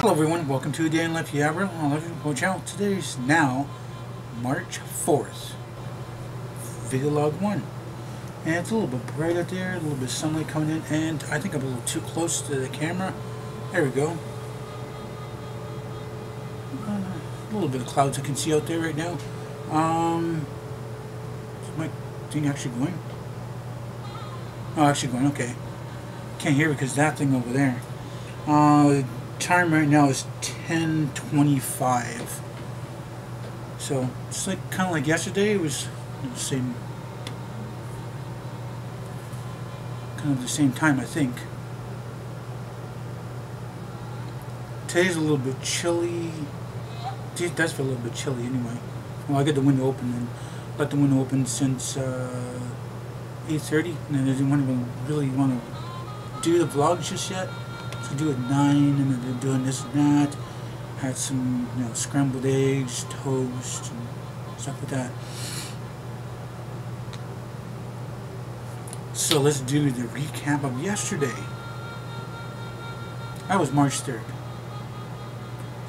Hello everyone, welcome to a day in life. Yeah, we're on Aboriginal channel. Today's now March 4th, video log 1. And it's a little bit bright out there, a little bit of sunlight coming in, and I think I'm a little too close to the camera. There we go. A little bit of clouds I can see out there right now. Is my thing actually going? Oh, actually going, okay. Can't hear because that thing over there. Time right now is 10:25. So it's like kind of like yesterday. It was the same, kind of the same time, I think. Today's a little bit chilly. It does feel a little bit chilly anyway. Well, I got the window open and let the window open since 8:30, and I didn't really want to do the vlogs just yet. So do it at 9, and then they're doing this and that. Had some, scrambled eggs, toast, and stuff like that. So let's do the recap of yesterday. That was March 3rd.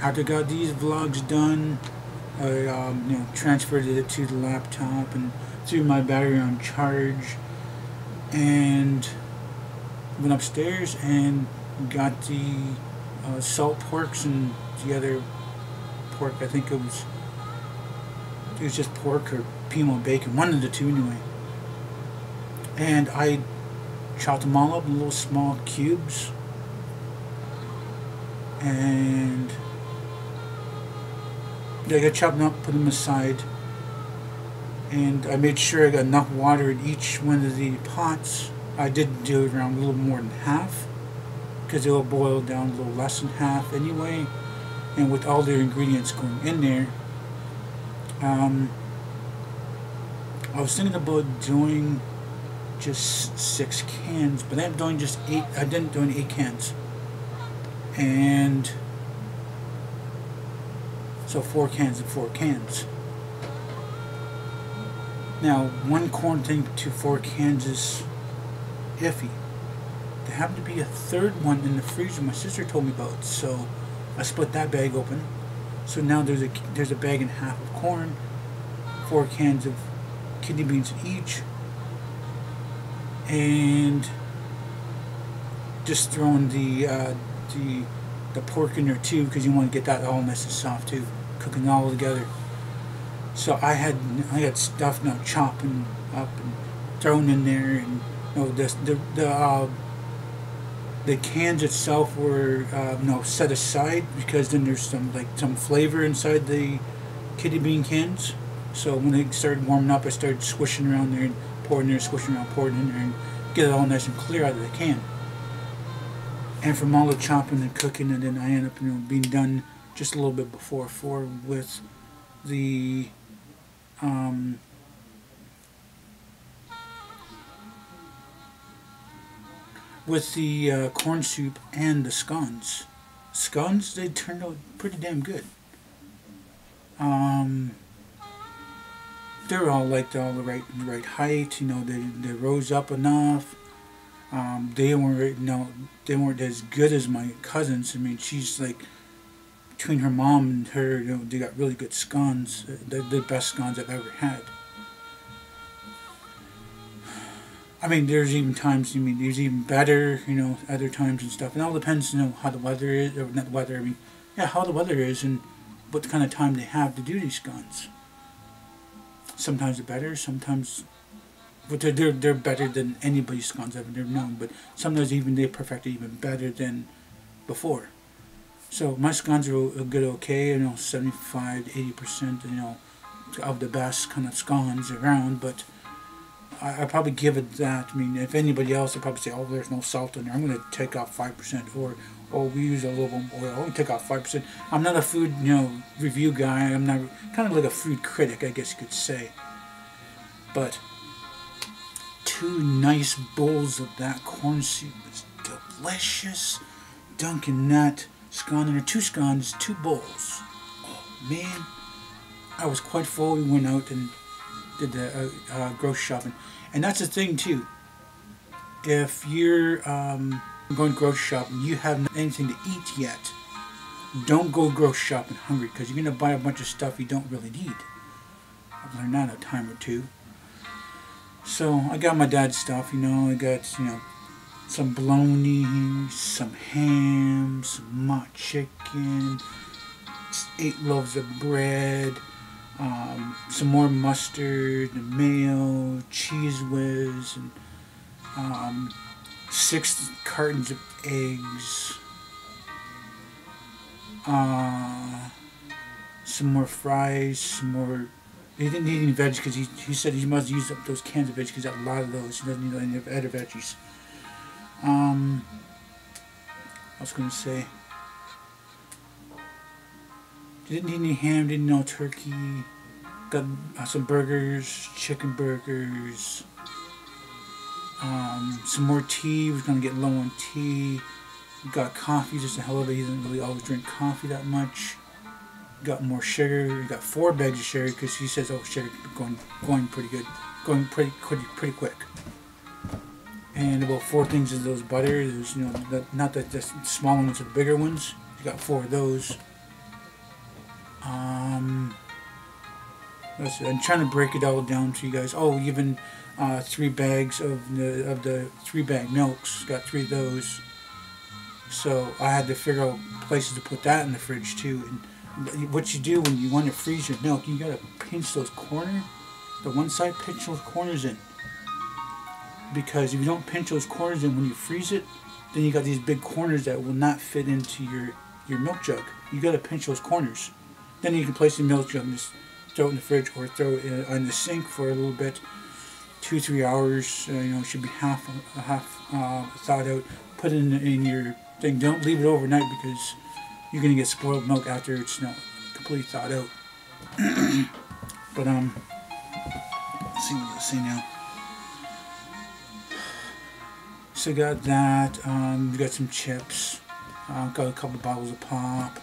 After I got these vlogs done, I transferred it to the laptop and threw my battery on charge, and went upstairs and got the salt porks and the other pork. I think it was just pork or Pimo bacon, one of the two anyway. And I chopped them all up in little small cubes, and I got chopped up, put them aside, and I made sure I got enough water in each one of the pots. I did do it around a little more than half, because it will boil down a little less than half anyway. And with all their ingredients going in there, I was thinking about doing just 6 cans, but I'm doing just 8. I didn't do 8 cans, and so 4 cans and 4 cans. Now, 1 corn thing to 4 cans is iffy. There happened to be a 3rd one in the freezer my sister told me about, so I split that bag open. So now there's a bag and a half of corn, 4 cans of kidney beans each, and just throwing the pork in there too, because you want to get that all nice and soft too, cooking it all together. So I had stuff now chopping up and thrown in there, and the cans itself were set aside, because then there's some flavor inside the kidney bean cans. So when they started warming up, I started squishing around there and pouring there, squishing around, pouring in there, and get it all nice and clear out of the can. And from all the chopping and cooking, and then I end up being done just a little bit before 4 with the corn soup and the scones. Scones, they turned out pretty damn good. They were all the right height. They rose up enough. They weren't as good as my cousin's. I mean, she's between her mom and her, they got really good scones. They're the best scones I've ever had. I mean, there's even times, there's even better, other times and stuff. It all depends, how the weather is, or not the weather, how the weather is and what kind of time they have to do these scones. Sometimes they're better, sometimes, but they're better than anybody's scones I've ever known. But sometimes even they perfect it even better than before. So my scones are good, okay, 75 to 80%, of the best kind of scones around. But I probably give it that. I mean, if anybody else would probably say, oh, there's no salt in there, I'm going to take off 5%, or we use a little bit more oil, I'm going to take off 5%. I'm not a food, review guy. I'm not, kind of like a food critic, I guess you could say. But 2 nice bowls of that corn soup is delicious. Dunking that scone in there, 2 scones, 2 bowls. Oh man, I was quite full. We went out and did the grocery shopping, and that's the thing too. If you're going grocery shopping, you haven't anything to eat yet, don't go grocery shopping hungry, because you're going to buy a bunch of stuff you don't really need. I've learned that a time or two. So I got my dad's stuff, you know. I got, you know, some bologna, some ham, some mock chicken, 8 loaves of bread, some more mustard and mayo, cheese whiz, and 6 cartons of eggs, some more fries, some more. He didn't need any veggies because he said he must use up those cans of veggies because he got a lot of those. He doesn't need any other veggies. I was going to say, didn't need any ham, didn't know turkey. Got some burgers, chicken burgers. Some more tea. We're going to get low on tea. Got coffee just a hell of it. He doesn't really always drink coffee that much. Got more sugar. Got 4 bags of sugar because he says, oh, sugar going pretty good, going pretty quick. And about 4 things of those butter. There's, you know, not the small ones, the bigger ones. He got 4 of those. I'm trying to break it all down to you guys. Oh, even 3 bags of the 3-bag milks. Got 3 of those. So I had to figure out places to put that in the fridge too. And what you do when you want to freeze your milk, you gotta pinch those corners, the one side, pinch those corners in. Because if you don't pinch those corners in when you freeze it, then you got these big corners that will not fit into your milk jug. You gotta pinch those corners. Then you can place the milk jug and just throw it in the fridge or throw it on the sink for a little bit, 2-3 hours. You know, it should be half thawed out. Put it in your thing. Don't leave it overnight because you're gonna get spoiled milk after it's, you know, completely thawed out. But let's see what I say now. So got that. We got some chips. Got a couple bottles of pop.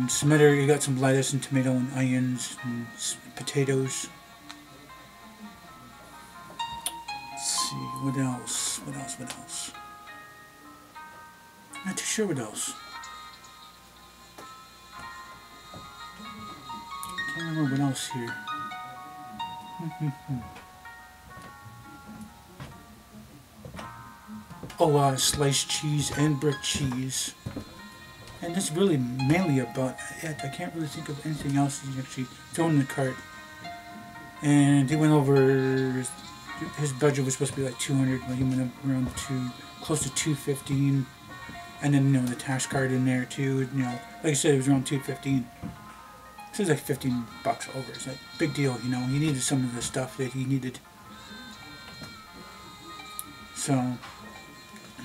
Some other, you got some lettuce and tomato and onions and potatoes. Let's see, what else? What else? Not too sure what else. Can't remember what else here. Oh, sliced cheese and brick cheese. And that's really mainly about it. I can't really think of anything else he's actually thrown in the cart. And he went over, his budget was supposed to be like 200, but he went up around close to 215. And then, you know, the tax card in there too. You know, like I said, it was around 215. So it was like $15 over. It's like big deal, you know. He needed some of the stuff that he needed. So I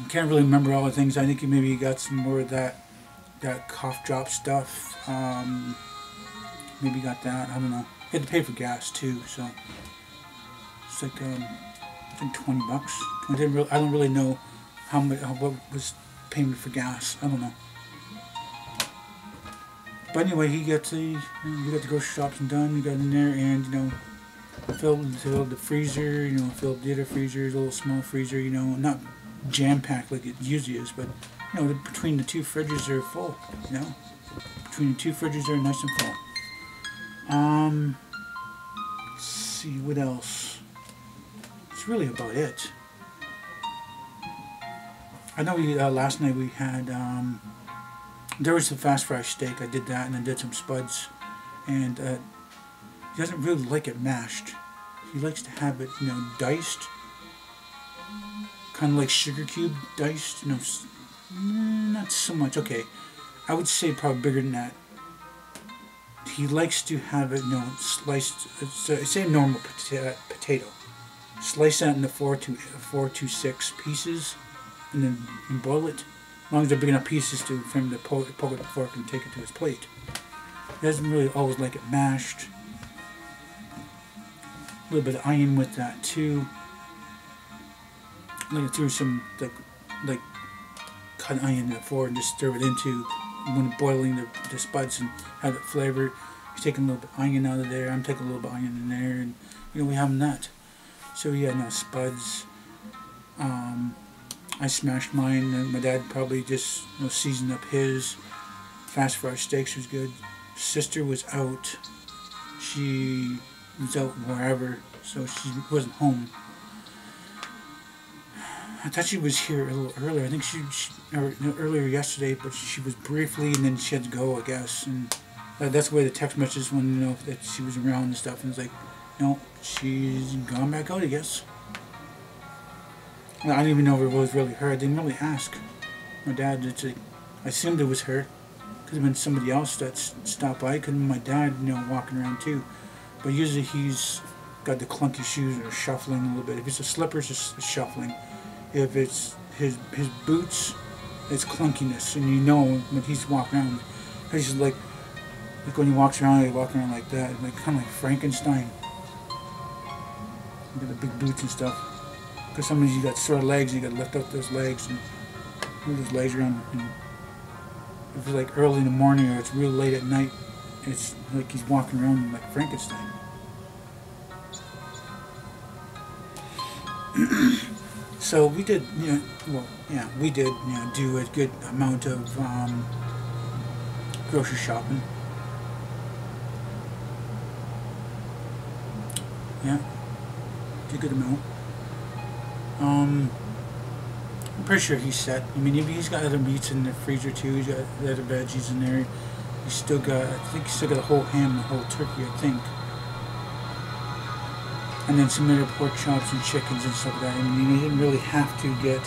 can't really remember all the things. I think maybe he got some more of that cough drop stuff. Maybe got that. I don't know. He had to pay for gas too, so it's like I think $20. I don't really know what was payment for gas. I don't know. But anyway, we got the grocery shopping done. We got in there and, you know, filled the freezer. You know, filled the other freezers, a little small freezer. You know, not jam packed like it usually is, but you know, between the 2 fridges they're full. You know, between the 2 fridges they're nice and full. Let's see what else. It's really about it. I know last night we had there was some fast fry steak. I did that, and I did some spuds. And he doesn't really like it mashed. He likes to have it, you know, diced, kind of like sugar cube diced. You know, not so much. Okay, I would say probably bigger than that. He likes to have it, you know, sliced. Say normal potato. Slice that into 4 to 6 pieces, and then boil it. As long as they're big enough pieces for him to poke with a fork and take it to his plate. He doesn't really always like it mashed. A little bit of onion with that too. Like I threw some like cut onion in the fork and just stir it into when boiling the spuds and have it flavored. He's taking a little bit of onion out of there. I'm taking a little bit of onion in there, and you know, we have that. So yeah, no, spuds. I smashed mine, and my dad probably just seasoned up his. Fast fried steaks was good. Sister was out. She was out wherever, so she wasn't home. I thought she was here a little earlier. I think she earlier yesterday, but she was briefly, and then she had to go, I guess. And that's the way the text messages wanted to know that she was around and stuff. And it's like, no, she's gone back out, I guess. Well, I didn't even know if it was really her. I didn't really ask my dad. It's like, I assumed it was her. Could have been somebody else that stopped by. Could have been my dad, walking around too. But usually he's got the clunky shoes or shuffling a little bit. If it's a slippers, it's shuffling. If it's his boots, it's clunkiness, and when he's walking around. He's like when he walks around, he's walking around like that, like kind of like Frankenstein. You got the big boots and stuff. Because sometimes you got sore legs, and you got to lift up those legs and move those legs around. And if it's like early in the morning or it's real late at night, it's like he's walking around like Frankenstein. So we did, we did, do a good amount of grocery shopping. Yeah, did a good amount. I'm pretty sure he's set. I mean, he's got other meats in the freezer too. He's got other veggies in there. He's still got, I think he's still got a whole ham and a whole turkey, I think. And then some other pork chops and chickens and stuff like that. I mean, he didn't really have to get,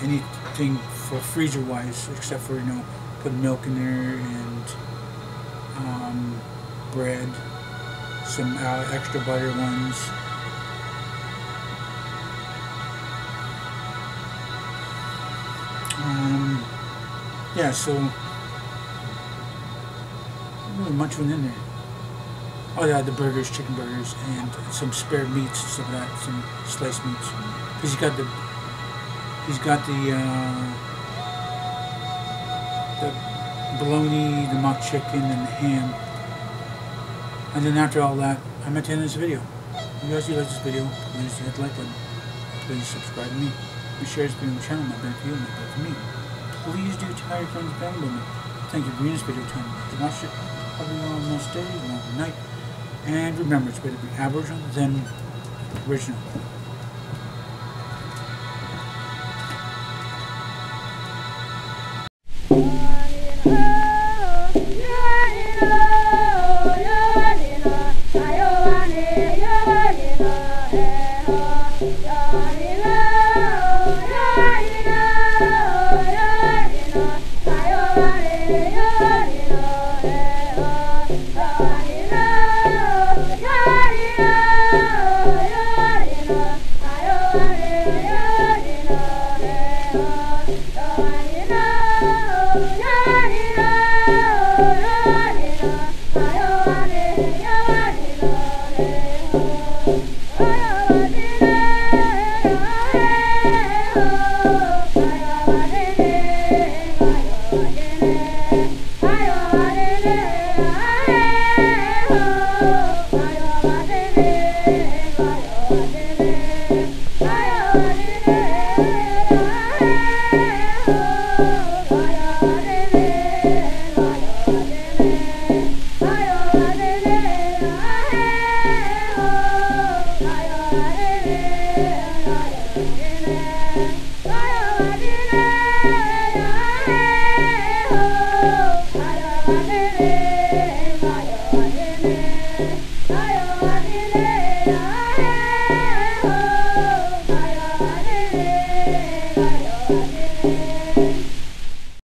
anything for freezer-wise, except for, put milk in there and bread, some extra butter ones. Yeah, so not really much went in there. Oh yeah, the burgers, chicken burgers, and some spare meats and stuff like that, some sliced meats. Because he's got the bologna, the mock chicken, and the ham. And then after all that, I'm at the end of this video. If you guys do like this video, please hit the like button. Please subscribe to me. And share this video on the channel, my benefit for you and my benefit for me. Please do tell your friends and family members. Thank you for being this video time. If you watched it, have a nice day, a long night. And remember, it's better to be Aboriginal than original. Yeah.